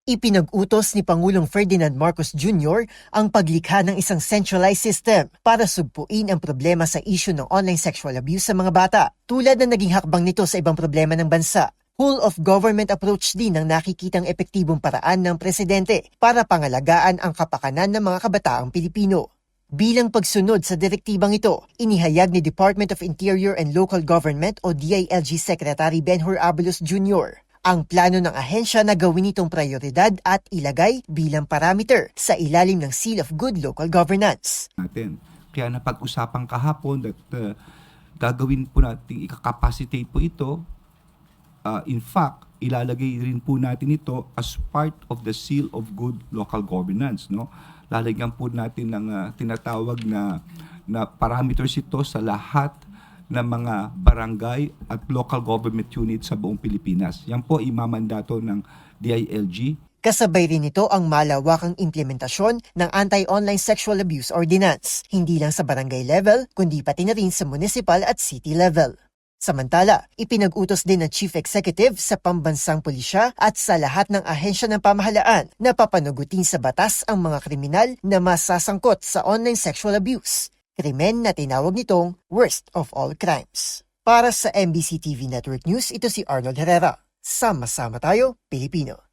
Ipinag-utos ni Pangulong Ferdinand Marcos Jr. ang paglikha ng isang centralized system para sugpuin ang problema sa issue ng online sexual abuse sa mga bata, tulad na naging hakbang nito sa ibang problema ng bansa. Whole-of-government approach din ang nakikitang epektibong paraan ng presidente para pangalagaan ang kapakanan ng mga kabataang Pilipino. Bilang pagsunod sa direktibang ito, inihayag ni Department of Interior and Local Government o DILG Secretary Benhur Abalos Jr. ang plano ng ahensya na gawin itong prioridad at ilagay bilang parameter sa ilalim ng Seal of Good Local Governance. Kaya napag-usapan kahapon that gagawin po natin, ika-capacitate po ito. In fact, ilalagay rin po natin ito as part of the Seal of Good Local Governance. No? Lalagyan po natin ng tinatawag na parameters ito sa lahat ng mga barangay at local government units sa buong Pilipinas. Yan po imamandato ng DILG. Kasabay rin ito ang malawakang implementasyon ng Anti-Online Sexual Abuse Ordinance, hindi lang sa barangay level, kundi pati na rin sa municipal at city level. Samantala, ipinag-utos din ng Chief Executive sa pambansang pulisya at sa lahat ng ahensya ng pamahalaan na papanugutin sa batas ang mga kriminal na masasangkot sa online sexual abuse. Krimen na tinawag nitong worst of all crimes. Para sa MBC TV Network News, ito si Arnold Herrera. Sama-sama tayo, Pilipino.